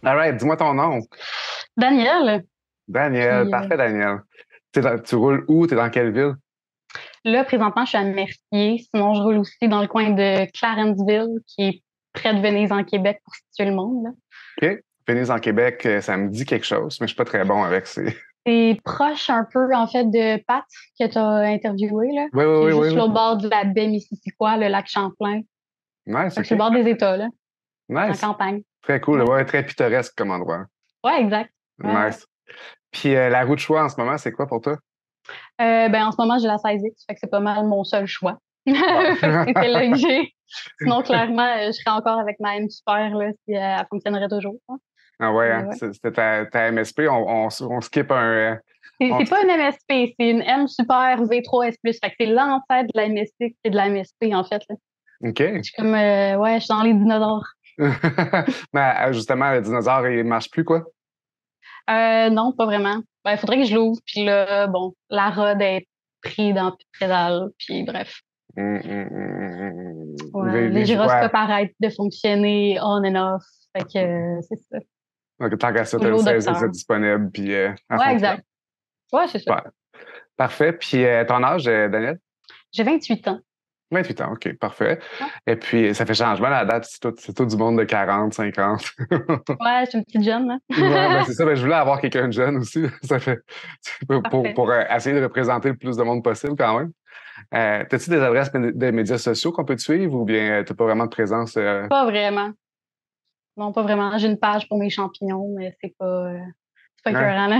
All right, dis-moi ton nom. Daniel, Daniel, puis parfait, Daniel. Tu roules où? T'es dans quelle ville? là, présentement, je suis à Mercier. Sinon, je roule aussi dans le coin de Clarenceville, qui est près de Venise, en Québec, pour situer le monde, là. OK. Venise en Québec, ça me dit quelque chose, mais je suis pas très bon avec ces. C'est proche un peu, en fait, de Pat, que tu as interviewé, là. Oui, C'est oui, oui, oui, juste sur oui. le bord de la baie Missisquoi, le lac Champlain. Nice, Fait que c'est OK. le bord des États, là, en Nice. campagne. Très cool. Ouais, Ouais, très pittoresque comme endroit. ouais, exact. Ouais, ouais. Nice. Puis la route de choix en ce moment, c'est quoi pour toi? Ben, en ce moment, j'ai la 16X, fait que c'est pas mal mon seul choix. Bon. Fait que c'est celle-là que j'ai. Sinon, clairement, je serais encore avec ma M Super, là, si elle fonctionnerait toujours, hein. Ah ouais, Mais hein? ouais. C'était ta MSP. On skip un. C'est On c'est pas skip- une MSP, c'est une M Super V3S+. Fait que c'est l'ancêtre de la MSP, c'est de la MSP, en fait, là. OK. Je suis comme, ouais, je suis dans les dinosaures. Mais justement, le dinosaure, il marche plus, quoi? Non, pas vraiment. Ben, il faudrait que je l'ouvre, puis là, bon, la rod est prise dans le pédale, puis bref. Ouais, les Les joies. gyroscopes arrêtent de fonctionner on and off. Fait que, c'est ça. Donc, tant qu'à ça, tu as Toujours une au 16X de docteur. disponible, puis elle Ouais, fonctionne. exact. Ouais, c'est ça. Super. Parfait. Puis ton âge, Daniel? J'ai 28 ans. 8 ans, OK, parfait. Ouais, Et puis, ça fait changement, la date, c'est tout du monde de 40, 50. ouais, je suis une petite jeune, là. Ouais, ben c'est ça. Ben, je voulais avoir quelqu'un de jeune aussi. Ça fait Parfait. pour essayer de représenter le plus de monde possible quand même. T'as-tu des adresses des médias sociaux qu'on peut te suivre ou bien t'as pas vraiment de présence? Pas vraiment. Non, pas vraiment. J'ai une page pour mes champignons, mais c'est pas Ouais. écœurant, là.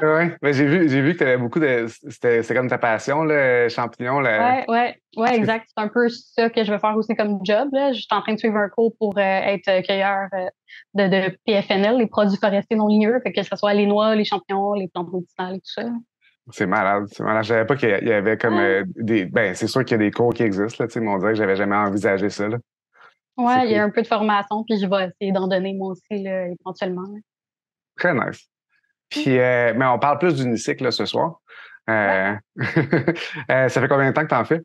Ouais. Ben, j'ai vu que tu avais beaucoup de. C'était comme ta passion, le champignon. Ouais, ouais, ouais, Est-ce que exact. C'est un peu ça que je vais faire aussi comme job, là. Je suis en train de suivre un cours pour être cueilleur de PFNL, les produits forestiers non ligneux, fait que ce soit les noix, les champignons, les plantes médicinales et tout ça. c'est malade. C'est malade. Je savais pas qu'il y avait comme Ouais, des. Ben, c'est sûr qu'il y a des cours qui existent, là, tu sais, mais on dirait que j'avais jamais envisagé ça, là. C'est ouais, il y cool. a un peu de formation, puis je vais essayer d'en donner moi aussi, là, éventuellement, là. Très nice. Puis, mais on parle plus d'unicycle, là, ce soir. Ouais. Euh, ça fait combien de temps que t'en fais?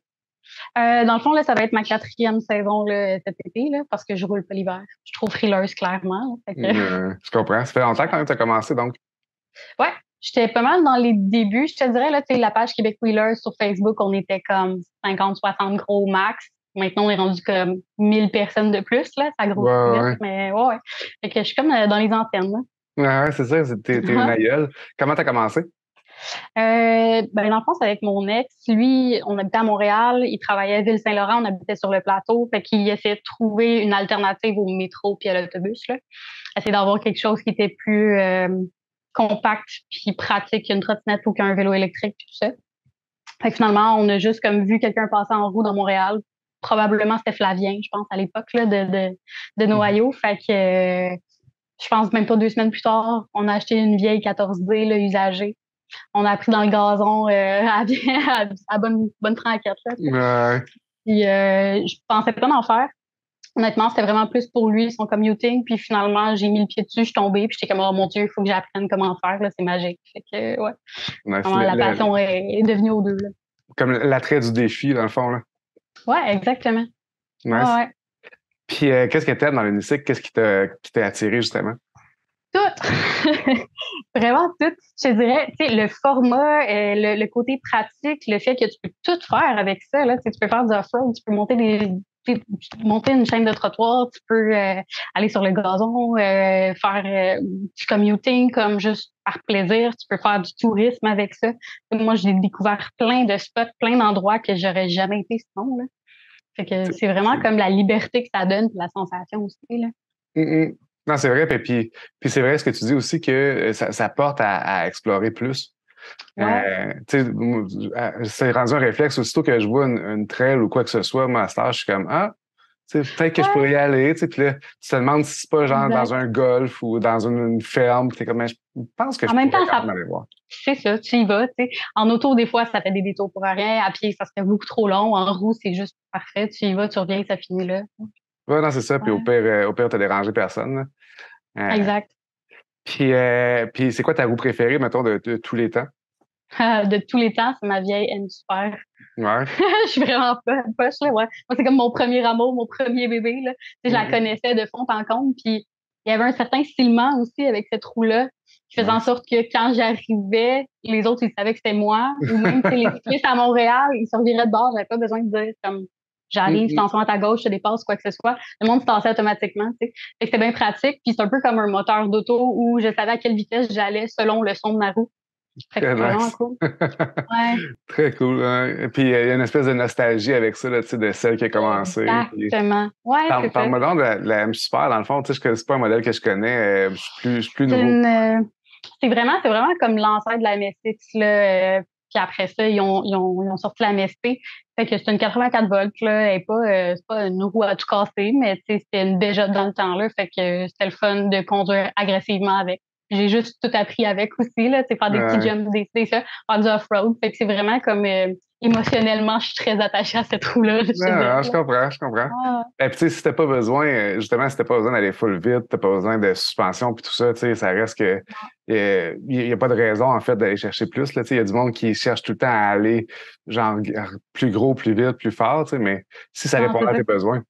Dans le fond, là, ça va être ma quatrième saison là, cet été, là, parce que je roule pas l'hiver. Je suis trop frileuse, clairement, là. Fait que, Je comprends. Ça fait longtemps quand même que tu as commencé, donc. ouais, j'étais pas mal dans les débuts. Je te dirais, là, tu sais, la page Québec Wheeler sur Facebook, on était comme 50, 60 gros max. Maintenant, on est rendu comme 1000 personnes de plus, là. Ça Ouais, grossit vite, ouais. mais ouais, ouais. Fait que je suis comme dans les antennes, là. Ouais, ouais, c'est ça, t'es une aïeule. Comment t'as commencé? Ben, dans le fond, c'est avec mon ex. Lui, on habitait à Montréal. Il travaillait à Ville-Saint-Laurent. On habitait sur le plateau. Fait qu'il essayait de trouver une alternative au métro puis à l'autobus, là. Essayer d'avoir quelque chose qui était plus compact puis pratique qu'une trottinette ou qu'un vélo électrique puis tout ça. Fait que finalement, on a juste comme vu quelqu'un passer en roue dans Montréal. Probablement c'était Flavien, je pense, à l'époque là, de Mhm. Noyau. Fait que je pense même pas 2 semaines plus tard, on a acheté une vieille 14D là, usagée. On a pris dans le gazon à bonne franquette. Là, tu sais. Ouais. Puis je pensais pas d'en faire. Honnêtement, c'était vraiment plus pour lui, son commuting. Puis finalement, j'ai mis le pied dessus, je suis tombée. Puis j'étais comme, oh mon Dieu, il faut que j'apprenne comment faire. Là, c'est magique. Fait que, ouais, Nice. vraiment, la passion est devenue aux deux. Là. Comme l'attrait du défi, dans le fond, là. Ouais, exactement. Ouais, Nice. ouais. Puis, qu'est-ce que t'aimes dans l'unicycle? Qu'est-ce qui t'a attiré, justement? Tout. Vraiment tout. Je te dirais, tu sais, le format, le côté pratique, le fait que tu peux tout faire avec ça, là. Tu sais, tu peux faire du off-road, tu peux monter une chaîne de trottoir, tu peux aller sur le gazon, faire du commuting comme juste par plaisir, tu peux faire du tourisme avec ça. Moi, j'ai découvert plein de spots, plein d'endroits que j'aurais jamais été sinon, là. Fait que C'est- c'est vraiment c'est- comme la liberté que ça donne, puis la sensation aussi, là. Mm. Non, c'est vrai. Puis c'est vrai ce que tu dis aussi que ça porte à explorer plus. Ouais. Tu sais, c'est rendu un réflexe. Aussitôt que je vois une trail ou quoi que ce soit, moi, à cet âge, je suis comme, ah, tu sais, peut-être que je Ouais, pourrais y aller. Tu sais, puis là, tu te demandes si c'est pas genre dans exact. un golf ou dans une ferme. Puis t'es comme, mais je pense que En je même pourrais temps, quand même aller voir. c'est ça, tu y vas, tu sais. En auto, des fois, ça fait des détours pour rien. À pied, ça serait beaucoup trop long. En roue, c'est juste parfait. Tu y vas, tu reviens, ça finit là. Ouais, non, c'est ça. Puis Ouais, au pire, t'as dérangé personne, là. Euh, exact. puis c'est quoi ta roue préférée, mettons, de tous les temps? De tous les temps, c'est ma vieille N Super. Ouais. Je suis vraiment poche, là, ouais. Moi, c'est comme mon premier amour, mon premier bébé, là. Tu sais, je la Mm, connaissais de fond en comble, puis il y avait un certain silement aussi avec cette roue-là, qui faisait en Nice. sorte que quand j'arrivais, les autres, ils savaient que c'était moi. Ou même, tu sais, les cyclistes à Montréal, ils se reviraient de bord, j'avais pas besoin de dire comme j'arrive, je Mm, t'en à ta gauche, je te dépasse, quoi que ce soit. Le monde se passait automatiquement, tu sais. Fait que c'était bien pratique. Puis c'est un peu comme un moteur d'auto où je savais à quelle vitesse j'allais selon le son de ma roue. Fait que très c'était vraiment nice. cool. Ouais, Très cool. Hein. Et puis, il y a une espèce de nostalgie avec ça, là, tu sais, de celle qui a commencé. Puis, exactement. Ouais, c'est ça. parle-moi donc de la M Super, dans le fond. Tu sais, c'est pas un modèle que je connais. Je suis plus C'est nouveau. une, c'est vraiment comme l'ancêtre de la MSX, là. Puis après ça, ils ont sorti la MSP. Fait que c'est une 84 volts, là. Elle est pas, c'est pas une roue à tout casser, mais tu sais, c'était une déjà dans le temps, là. Fait que c'était le fun de conduire agressivement avec. J'ai juste tout appris avec aussi, là. Tu sais, faire des petits Ouais. jumps, des ça, faire du off-road. Fait que c'est vraiment comme, émotionnellement, je suis très attachée à cette roue-là, je te Non, dirais, non, je là. comprends, je comprends. Ah, Et puis, tu sais, si t'as pas besoin, justement, si t'as pas besoin d'aller full vite, t'as pas besoin de suspension puis tout ça, tu sais, ça reste que, y a pas de raison, en fait, d'aller chercher plus, là, tu sais, il y a du monde qui cherche tout le temps à aller, genre, plus gros, plus vite, plus fort, tu sais, mais si ça non, répond c'est à ça. tes besoins.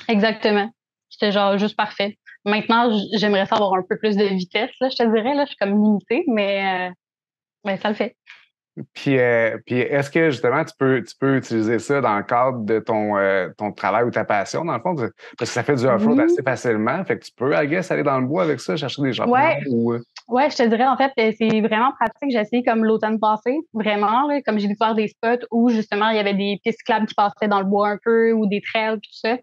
Exactement. C'était genre juste parfait. Maintenant, j'aimerais ça avoir un peu plus de vitesse, là, je te dirais, là, je suis comme limitée, mais ça le fait. Puis est-ce que justement tu peux utiliser ça dans le cadre de ton travail ou ta passion, dans le fond? Parce que ça fait du off-road Oui, assez facilement. Fait que tu peux, I guess, aller dans le bois avec ça, chercher des champignons ouais, ou. ouais, je te dirais, en fait, c'est vraiment pratique. J'ai essayé comme l'automne passé, vraiment, là, comme j'ai découvert des spots où justement il y avait des pistes cyclables qui passaient dans le bois un peu ou des trails, puis tout ça.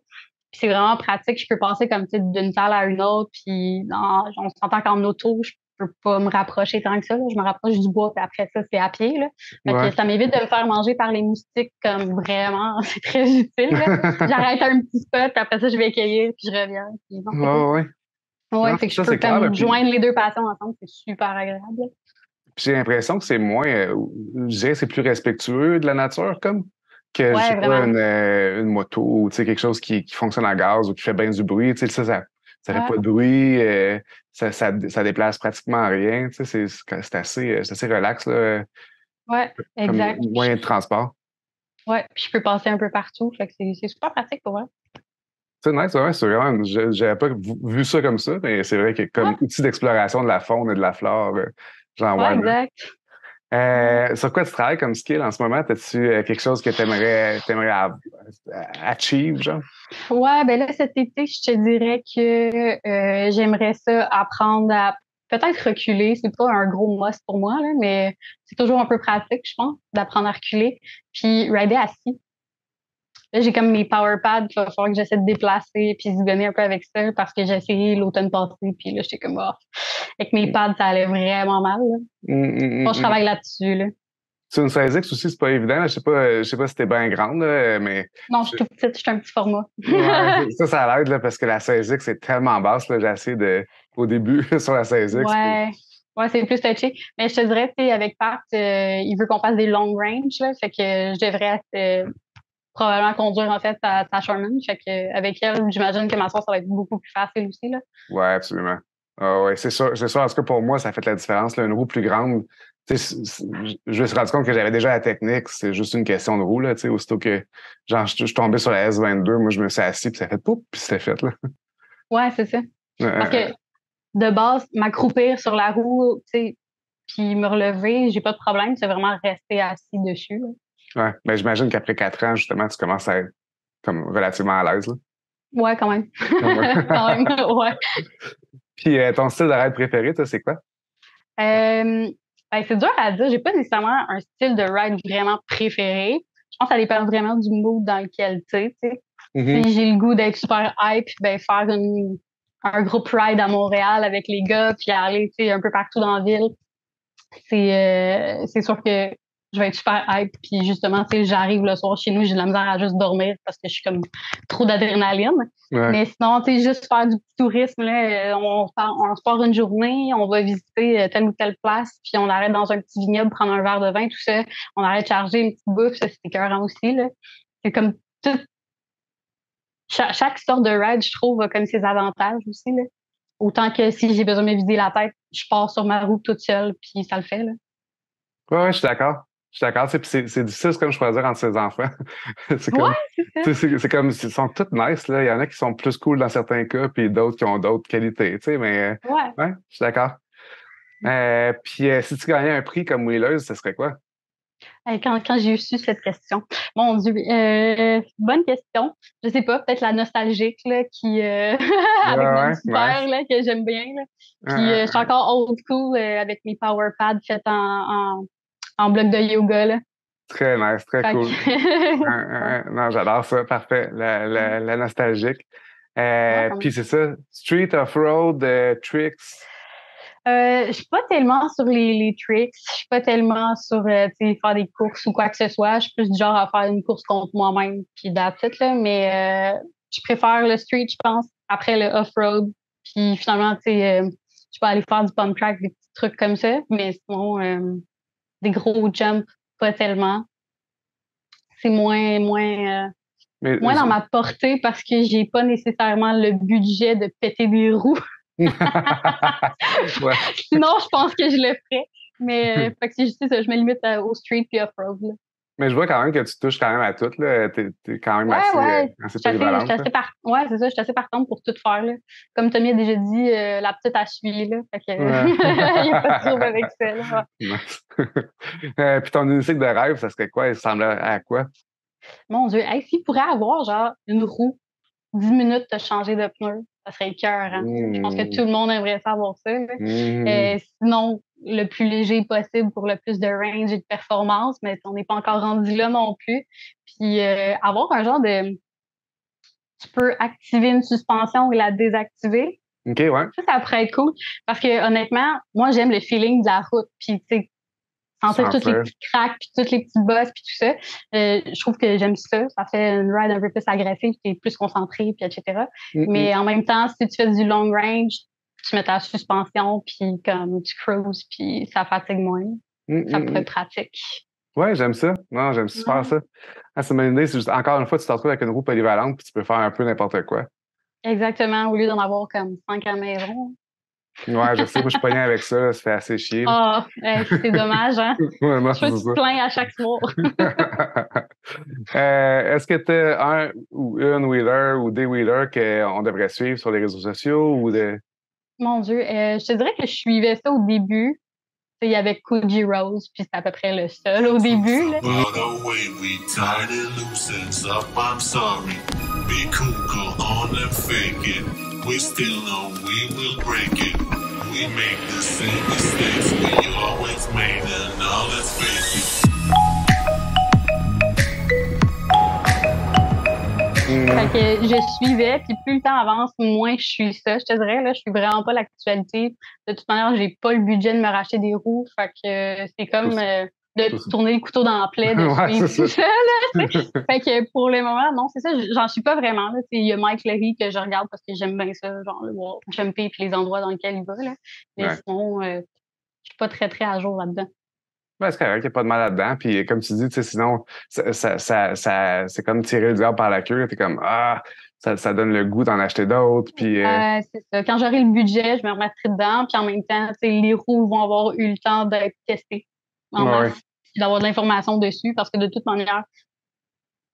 Puis c'est vraiment pratique. Je peux passer comme tu sais, d'une salle à une autre, puis on s'entend qu'en auto, je peux pas me rapprocher tant que ça, là. Je me rapproche du bois, puis après ça, c'est à pied, là. Fait que Ouais. ça m'évite de me faire manger par les moustiques comme vraiment, c'est très utile, là. J'arrête à un petit spot, puis après ça, je vais cueillir, puis je reviens. Puis non, Ouais, c'est cool. ouais. Ouais, Non, fait que je ça, peux c'est clair. Là, comme puis joindre les deux passions ensemble, c'est super agréable. j'ai l'impression que c'est moins, je dirais, que c'est plus respectueux de la nature, comme que, je sais Ouais, pas, vraiment. une moto ou tu sais, quelque chose qui fonctionne à gaz ou qui fait bien du bruit. Tu sais, ça fait Ouais, pas de bruit, ça déplace pratiquement rien. Tu sais, c'est assez relax, là, ouais, comme exact. moyen de transport. Ouais, puis je peux passer un peu partout, fait que c'est super pratique pour moi. C'est nice, ouais, c'est vraiment, j'avais pas vu ça comme ça, mais c'est vrai que Ouais, comme outil d'exploration de la faune et de la flore, j'en vois ouais, là. exact. Ouais. Sur quoi tu travailles comme skill en ce moment? As-tu quelque chose que t'aimerais achieve, genre? Ouais, ben là, cet été, je te dirais que j'aimerais ça apprendre à peut-être reculer. C'est pas un gros must pour moi, là, mais c'est toujours un peu pratique, je pense, d'apprendre à reculer. Puis rider assis. Là, j'ai comme mes power pads qu'il va falloir que j'essaie de déplacer puis se donner un peu avec ça parce que j'ai essayé l'automne passé puis là, j'étais comme, oh, avec mes pads, ça allait vraiment mal, là. Bon, je Hum. travaille là-dessus, là. C'est une 16X aussi, c'est pas évident. Là. Je sais pas si t'es bien grande, là, mais Non, je suis tout petite, je suis un petit format. ouais, ça l'aide là, parce que la 16X c'est tellement basse. Là, j'ai essayé au début sur la 16X. Puis, Ouais. Ouais, c'est plus touché. Mais je te dirais, tu sais, avec Pat, il veut qu'on fasse des long range, là. Fait que je devrais probablement conduire, en fait, sa Sherman. Fait que avec elle, j'imagine que ma soeur, ça va être beaucoup plus facile aussi, là. ouais, absolument. Ah ouais, c'est sûr. C'est sûr. En tout cas, pour moi, ça fait la différence. Là, une roue plus grande. Tu sais, je me suis rendu compte que j'avais déjà la technique. C'est juste une question de roue. Là, tu sais, aussitôt que genre, je suis tombé sur la S22, moi, je me suis assis, puis ça fait poup, puis c'était fait. Là. Ouais, c'est ça. Parce que de base, m'accroupir sur la roue, tu sais, puis me relever, j'ai pas de problème. C'est vraiment rester assis dessus, là. Ouais. Ben, j'imagine qu'après 4 ans, justement, tu commences à être comme relativement à l'aise. Là. Ouais, quand même. Comme, Quand même, ouais. puis ton style de ride préféré, toi, c'est quoi? Euh, ben, c'est dur à dire. J'ai pas nécessairement un style de ride vraiment préféré. Je pense que ça dépend vraiment du mood dans lequel tu sais. Tu sais. Mhm. Si j'ai le goût d'être super hype, ben faire un groupe ride à Montréal avec les gars, puis aller tu sais, un peu partout dans la ville, c'est sûr que je vais être super hype. Puis justement, tu sais, j'arrive le soir chez nous, j'ai de la misère à juste dormir parce que je suis comme trop d'adrénaline. Ouais. Mais sinon, tu sais, juste faire du petit tourisme, là, on se part une journée, on va visiter telle ou telle place, puis on arrête dans un petit vignoble, prendre un verre de vin, tout ça. On arrête de charger une petite bouffe, ça, c'est écœurant aussi, là. C'est comme tout, chaque sorte de ride, je trouve, a comme ses avantages aussi, là. Autant que si j'ai besoin de me vider la tête, je pars sur ma route toute seule, puis ça le fait, là. Ouais, je suis d'accord. Je suis d'accord, tu sais, puis c'est difficile, c'est comme choisir entre ses enfants. C'est comme, Ouais, c'est ça. tu sais, c'est comme, ils sont tous nice, là. Il y en a qui sont plus cool dans certains cas, puis d'autres qui ont d'autres qualités, tu sais, mais Ouais. ouais, je suis d'accord. Puis si tu gagnais un prix comme Wheelers, ce serait quoi? Quand j'ai su cette question. Mon Dieu, bonne question. Je sais pas, peut-être la nostalgique là, qui Ouais, avec mon ouais, petit nice. père là, que j'aime bien. Là. Euh, Puis euh, je suis encore old school avec mes power pads faits en bloc de yoga. Là. Très nice, très Fait cool. que ouais. Non, j'adore ça, parfait. La nostalgique. Ouais, Puis c'est ça, street, off-road, tricks. Je suis pas tellement sur les tricks, je suis pas tellement sur tu sais, faire des courses ou quoi que ce soit. Je suis plus du genre à faire une course contre moi-même, puis that's it, là. Mais je préfère le street, je pense, après le off-road. Puis finalement, tu sais, je peux aller faire du pump track, des petits trucs comme ça. Mais sinon, des gros jumps, pas tellement. C'est Mais moins dans ma portée parce que j'ai pas nécessairement le budget de péter des roues. ouais. Sinon, je pense que je le ferais. Mais fait que c'est ça, je me limite au street puis off-road. Là. Mais je vois quand même que tu touches quand même à tout, là. T'es quand même Ouais, assez, ouais. assez Je suis polyvalente, là. assez ouais, c'est ça, je suis assez partante pour tout faire. Là. Comme Tommy a déjà dit, la petite à cheville, là. Fait que Ouais. il n'y a pas de trouble avec ça. Là. Nice. Puis ton unicycle de rêve, ça serait quoi? Il ressemblerait à quoi? Mon Dieu, hey, s'il pourrait avoir genre une roue, 10 minutes de changer de pneu, ça serait écœurant. Je pense que Mmh. tout le monde aimerait savoir ça. Là. Mmh. Sinon, le plus léger possible pour le plus de range et de performance, mais on n'est pas encore rendu là non plus. Puis avoir un genre de... Tu peux activer une suspension et la désactiver. OK, ouais. Ça pourrait être cool. Parce que honnêtement, moi, j'aime le feeling de la route. Puis, tu sais, sentir toutes les Sentir. petites craques, puis toutes les petites bosses, puis tout ça. Je trouve que j'aime ça. Ça fait une ride un peu plus agressive, tu es plus concentré, puis etc. Mmh. Mais en même temps, si tu fais du long range, tu mets ta suspension, puis comme tu cruises, puis ça fatigue moins. Ça pourrait être pratique. Ouais, j'aime ça. Non, j'aime super Ouais. ça. Ah, c'est une bonne idée. C'est juste, encore une fois, tu te retrouves avec une roue polyvalente puis tu peux faire un peu n'importe quoi. Exactement, au lieu d'en avoir comme 5 à la maison. Ouais, je sais, moi, je suis pogné avec ça, là, ça fait assez chier, là. Ah, c'est dommage, hein? Ouais, non, Je vois c'est que tu te plains à chaque soir. ça. Est-ce que tu as un ou une wheeler ou des wheelers qu'on devrait suivre sur les réseaux sociaux ou de. Mon Dieu, je te dirais que je suivais ça au début. Tu sais, il y avait Coogee Rose, puis c'était à peu près le seul au début. Là. Fait que je suivais, puis plus le temps avance, moins je suis ça. Je te dirais, là, je suis vraiment pas l'actualité. De toute manière, j'ai pas le budget de me racheter des roues. Fait que c'est comme de tourner le couteau dans la plaie, de Ouais, suivre c'est tout ça. ça. Là, fait que pour le moment, non, c'est ça, j'en suis pas vraiment. Là. Il y a Mike Levy que je regarde parce que j'aime bien ça, genre le voir jumper puis les endroits dans lesquels il va. Là. Mais Ouais. sinon, je suis pas très, très à jour là-dedans. Ben, c'est correct, il n'y a pas de mal là-dedans. Puis comme tu dis, tu sais, sinon, c'est comme tirer le diable par la queue. T'es comme, ah, ça donne le goût d'en acheter d'autres. Puis, C'est ça. Quand j'aurai le budget, je me remettrai dedans. Puis en même temps, les roues vont avoir eu le temps d'être testées en ouais. masse, puis d'avoir de l'information dessus. Parce que de toute manière,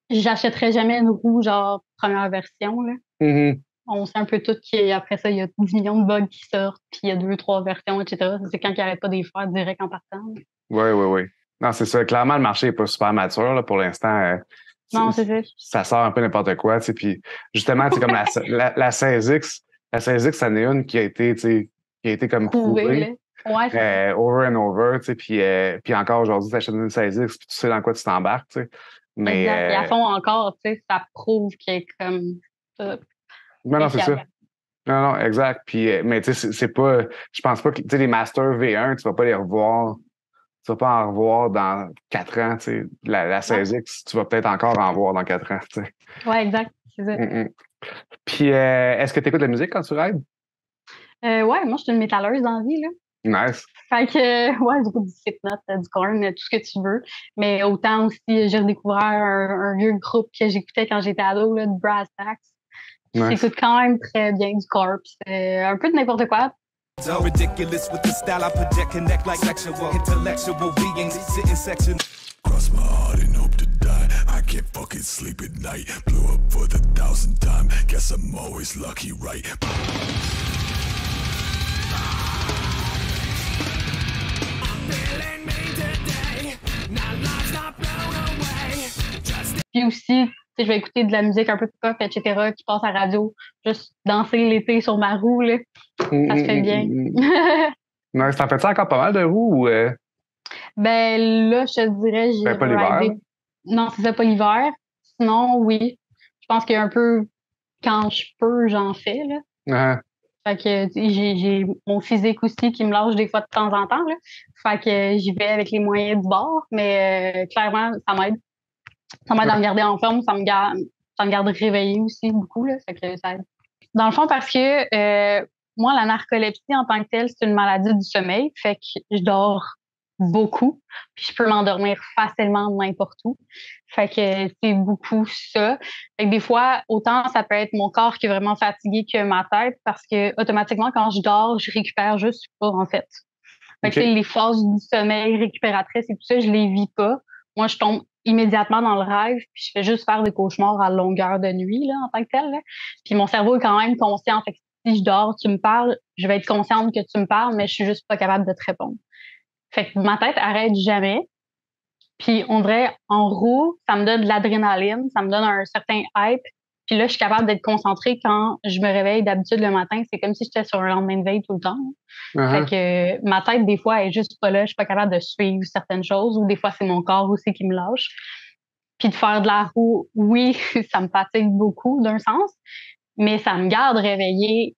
j'achèterai jamais une roue genre première version. Là. Mm-hmm. On sait un peu tout qu'après ça, il y a 10 millions de bugs qui sortent, puis il y a 2, 3 versions, etc. C'est quand il n'arrête pas de les faire direct en partant. Oui, oui, oui. Non, c'est ça. Clairement, le marché n'est pas super mature là, pour l'instant. Non, c'est ça. Ça sort un peu n'importe quoi. Tu sais, puis justement, tu sais, comme la 16X, la 16X, c'en est une qui a été, tu sais, qui a été comme prouvée. Ouais, over and over, tu sais, puis encore aujourd'hui, tu achètes une 16X, puis tu sais dans quoi tu t'embarques, tu sais. Mais, exact. Et à fond encore, tu sais, ça prouve qu'il est comme mais non, c'est ça. Non, non, exact. Puis, mais tu sais, c'est pas, je pense pas que, tu sais, les Master V1, tu vas pas les revoir. Tu vas pas en revoir dans 4 ans, tu sais. La 16X, tu vas peut-être encore en voir dans 4 ans, tu sais. Ouais, exact. C'est ça. Puis, est-ce que tu écoutes de la musique quand tu rides? Ouais, moi, je suis une métalleuse dans la vie, là. Nice. Fait que, ouais, j'écoute du Slipknot, du Korn, tout ce que tu veux. Mais autant aussi, j'ai redécouvert un vieux groupe que j'écoutais quand j'étais ado, là, de Brass Tacks. Nice. J'écoute quand même très bien du Corpse. Un peu de n'importe quoi. So ridiculous with the style I project, connect like sexual, intellectual beings, sitting section. could sleep at night. Blew up for the 1000th time. Guess I'm always lucky, right? Puis aussi, je vais écouter de la musique un peu pop, etc., qui passe à la radio. Juste danser l'été sur ma roue, là. Ça se fait bien. Non, t'en fais-tu encore pas mal de roues ou Ben là, je te dirais, j'ai pas l'hiver? rivé. Non, c'est ça, pas l'hiver. Sinon, oui. Je pense qu'il y a un peu, quand je peux, j'en fais, là. Uh-huh. Fait que j'ai mon physique aussi qui me lâche des fois de temps en temps, là. Fait que j'y vais avec les moyens du bord, mais clairement, ça m'aide. Ça m'aide à me garder en forme, ça me garde réveillée aussi beaucoup, là. Fait que ça aide. Dans le fond, parce que moi, la narcolepsie en tant que telle, c'est une maladie du sommeil. Fait que je dors beaucoup, puis je peux m'endormir facilement n'importe où. Fait que c'est beaucoup ça. Fait que des fois, autant ça peut être mon corps qui est vraiment fatigué que ma tête, parce que automatiquement, quand je dors, je récupère juste pas, en fait. Fait que les phases du sommeil récupératrices et tout ça, je les vis pas. Moi, je tombe immédiatement dans le rêve, puis je fais juste faire des cauchemars à longueur de nuit, là, en tant que tel, là. Puis mon cerveau est quand même conscient. Fait que si je dors, tu me parles, je vais être consciente que tu me parles, mais je suis juste pas capable de te répondre. Fait que ma tête arrête jamais. Puis on dirait, en roue, ça me donne de l'adrénaline, ça me donne un certain hype. Puis là, je suis capable d'être concentrée quand je me réveille d'habitude le matin. C'est comme si j'étais sur un lendemain de veille tout le temps. Fait que ma tête, des fois, est juste pas là. Je suis pas capable de suivre certaines choses. Ou des fois, c'est mon corps aussi qui me lâche. Puis de faire de la roue, oui, ça me fatigue beaucoup d'un sens, mais ça me garde réveillée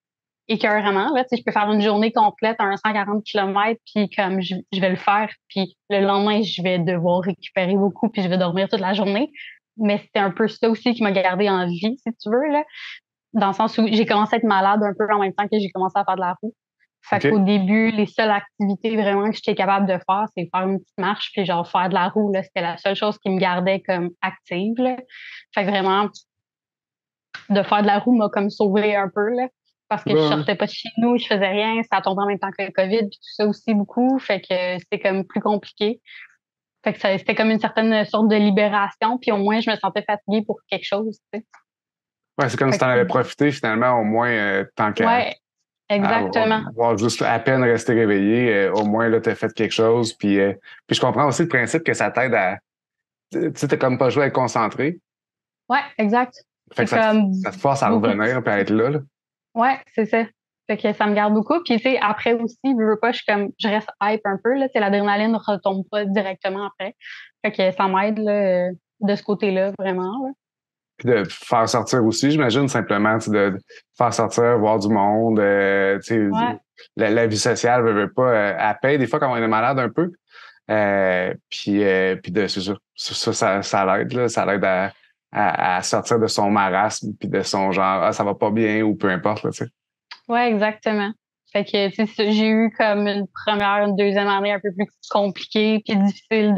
écœuramment. Là, tu sais, je peux faire une journée complète à un 140 km, puis comme je vais le faire, puis le lendemain, je vais devoir récupérer beaucoup, puis je vais dormir toute la journée. Mais c'était un peu ça aussi qui m'a gardé en vie, si tu veux, là. Dans le sens où j'ai commencé à être malade un peu en même temps que j'ai commencé à faire de la roue. Fait qu'au début, les seules activités vraiment que j'étais capable de faire, c'est faire une petite marche, puis genre faire de la roue, là. C'était la seule chose qui me gardait comme active, là. Fait que vraiment, de faire de la roue m'a comme sauvé un peu, là. Parce que je sortais pas de chez nous, je faisais rien, ça tombait en même temps que le COVID, puis tout ça aussi beaucoup. Fait que c'était comme plus compliqué. Fait que c'était comme une certaine sorte de libération, puis au moins je me sentais fatiguée pour quelque chose, tu sais. Ouais, c'est comme si t'en avais profité finalement, au moins, tant qu'à Ouais, exactement. avoir juste à peine rester réveillé, au moins là, t'as fait quelque chose. Puis je comprends aussi le principe que ça t'aide à. Tu sais, t'as comme pas joué à être concentré. Ouais, exact. Fait que ça te force à revenir puis à être là. Ouais, c'est ça. Fait que ça me garde beaucoup. Puis, tu sais, après aussi, je veux pas, je reste hype un peu, là. Tu sais, l'adrénaline ne retombe pas directement après. Fait que ça m'aide, là, de ce côté-là, vraiment, là. Puis de faire sortir aussi, j'imagine, simplement, de faire sortir, voir du monde. Tu sais, la vie sociale, veut pas, elle paye des fois quand on est malade un peu. Puis c'est sûr, ça l'aide, là. Ça l'aide à sortir de son marasme puis de son genre, ah, ça va pas bien ou peu importe, là, tu sais. Ouais, exactement. Fait que, tu sais, j'ai eu comme une deuxième année un peu plus compliquée puis difficile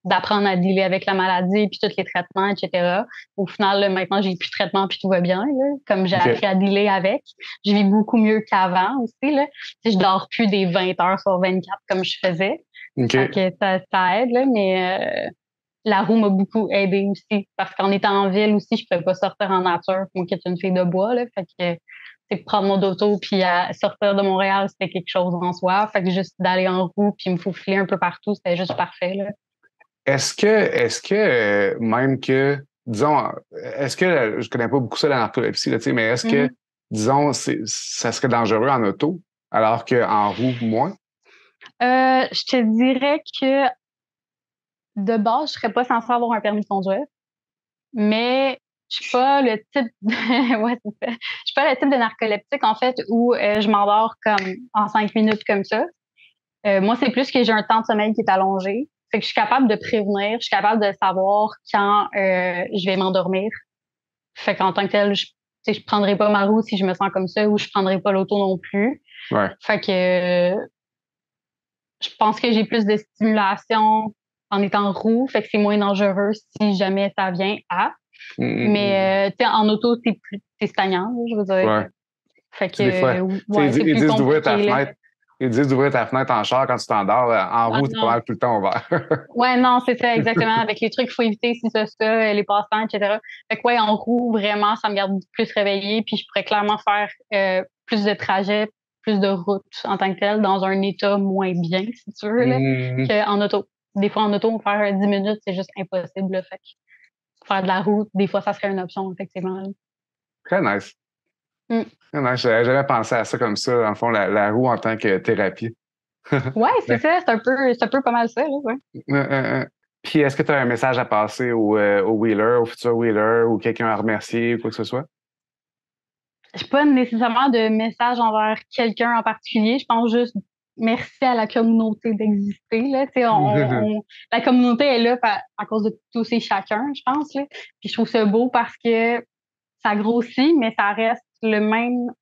d'apprendre à dealer avec la maladie puis tous les traitements, etc. Au final, là, maintenant, j'ai plus de traitement puis tout va bien, là. Comme j'ai appris à dealer avec. Je vis beaucoup mieux qu'avant aussi, là. Tu sais, je dors plus des 20 heures sur 24 comme je faisais. Fait que ça aide, là, mais la roue m'a beaucoup aidé aussi. Parce qu'en étant en ville aussi, je pouvais pas sortir en nature. Moi qui est une fille de bois, là. Fait que c'est prendre mon auto puis à sortir de Montréal, c'était quelque chose en soi. Fait que juste d'aller en roue puis me faufiler un peu partout, c'était juste parfait, là. Est-ce que même que, disons, est-ce que, je connais pas beaucoup ça la narcolepsie, là, tu sais, mais est-ce que, disons, ça serait dangereux en auto alors qu'en roue, moins? Je te dirais que de base, je serais pas censée avoir un permis de conduire, mais je suis pas le type ouais, c'est ça. Je suis pas le type de narcoleptique, en fait, où je m'endors comme en 5 minutes comme ça. Moi, c'est plus que j'ai un temps de sommeil qui est allongé. Fait que je suis capable de prévenir, je suis capable de savoir quand je vais m'endormir. Fait qu'en tant que tel, je prendrai pas ma route si je me sens comme ça ou je prendrai pas l'auto non plus. Ouais. Fait que je pense que j'ai plus de stimulation en étant roue, fait que c'est moins dangereux si jamais ça vient à. Mais tu sais, en auto, c'est stagnant, je veux dire. Ouais. Fait que des fois, ouais, c'est ils plus disent d'ouvrir ta compliqué, là. fenêtre. Ils disent d'ouvrir ta fenêtre en char quand tu t'endors. En roue, c'est pas non. mal tout le temps ouvert. Ouais, non, c'est ça, exactement. Avec les trucs qu'il faut éviter, si ça, les passe-temps, etc. Fait que, ouais, en roue, vraiment, ça me garde plus réveillée. Puis je pourrais clairement faire plus de trajets, plus de routes en tant que tel, dans un état moins bien, si tu veux, là, qu'en auto. Des fois, en auto, faire 10 minutes, c'est juste impossible. Là, fait que faire de la route, des fois, ça serait une option, effectivement. Là. Très nice. Mm. Très nice. J'avais jamais pensé à ça comme ça, dans le fond, la roue en tant que thérapie. Ouais, c'est ça. C'est un peu pas mal ça. Là, ouais. Puis, est-ce que tu as un message à passer au wheeler, au futur wheeler, ou quelqu'un à remercier, ou quoi que ce soit? Je n'ai pas nécessairement de message envers quelqu'un en particulier. Je pense juste merci à la communauté d'exister. Là. La communauté est là à cause de tous et chacun, je pense. Là. Puis je trouve ça beau parce que ça grossit, mais ça reste la même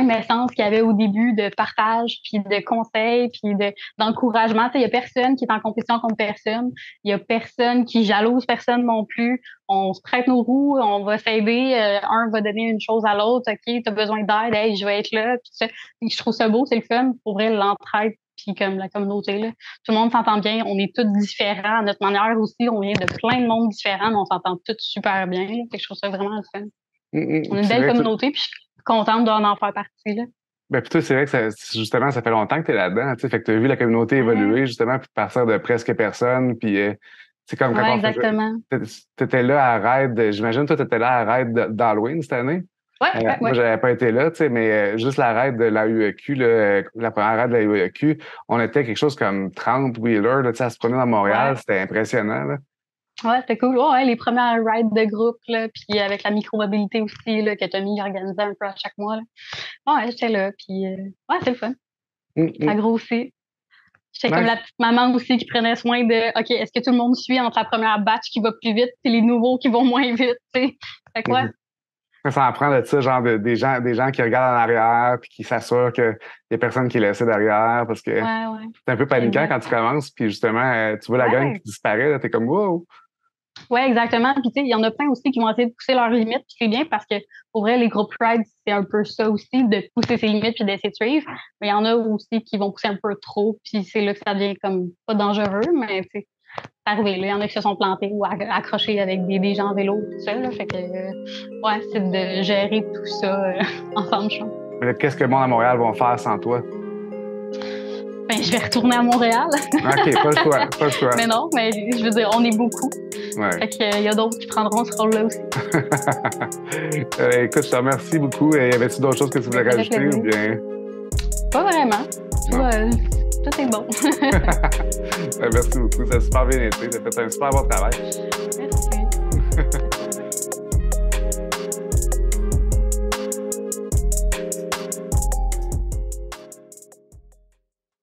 essence qu'il y avait au début de partage, puis de conseils, puis d'encouragement. Il n'y a personne qui est en compétition contre personne. Il n'y a personne qui jalouse personne non plus. On se prête nos roues, on va s'aider. Un va donner une chose à l'autre. OK, tu as besoin d'aide, hey, je vais être là. Puis je trouve ça beau, c'est le fun. Pour vrai, l'entraide, puis comme la communauté, là. Tout le monde s'entend bien. On est tous différents. À notre manière aussi, on vient de plein de mondes différents, mais on s'entend tous super bien. Fait que je trouve ça vraiment le fun. On a une belle communauté, puis je suis contente d'en faire partie. Là. Ben, puis toi, c'est vrai que justement, ça fait longtemps que tu es là-dedans. Fait que tu as vu la communauté évoluer, justement, puis partir de presque personne. Puis c'est comme quand exactement. Tu étais là à Raid, j'imagine, toi, tu étais là à Raid d'Halloween cette année. Ouais. Moi, j'avais pas été là, mais juste la raid de la UEQ, la première raid de la UEQ, on était quelque chose comme 30 wheelers à se promener dans Montréal. Ouais. C'était impressionnant. Là. Ouais, c'était cool. Ouais, les premières rides de groupe, là, puis avec la micromobilité aussi, là, que Tommy organisait un peu à chaque mois. Là. Ouais, j'étais là, puis ouais, c'est le fun. Ça grossit. J'étais comme la petite maman aussi qui prenait soin de OK, est-ce que tout le monde suit entre la première batch qui va plus vite et les nouveaux qui vont moins vite, tu sais? Fait que ouais. Ça en prend de ça, genre des gens qui regardent en arrière puis qui s'assurent qu'il y a personne qui est laissé derrière parce que c'est un peu paniquant quand tu commences, puis justement, tu vois la gang qui disparaît, t'es comme wow! Oui, exactement. Puis, tu sais, il y en a plein aussi qui vont essayer de pousser leurs limites. Puis, c'est bien parce que, pour vrai, les groupes rides, c'est un peu ça aussi, de pousser ses limites puis d'essayer de suivre. Mais il y en a aussi qui vont pousser un peu trop. Puis, c'est là que ça devient comme pas dangereux, mais, tu sais, c'est arrivé. Là, il y en a qui se sont plantés ou accrochés avec des gens en vélo, tout ça. Là, fait que, ouais, c'est de gérer tout ça ensemble, je pense. Mais qu'est-ce que le monde à Montréal va faire sans toi? Ben, je vais retourner à Montréal. OK, pas le choix. Mais non, mais je veux dire, on est beaucoup. Ouais. Fait qu'il y a d'autres qui prendront ce rôle-là aussi. Écoute, je te remercie beaucoup. Y avait-tu d'autres choses que tu voulais rajouter ou bien? Pas vraiment. Tout est bon. Merci beaucoup. Ça a super bien été. Tu as fait un super bon travail.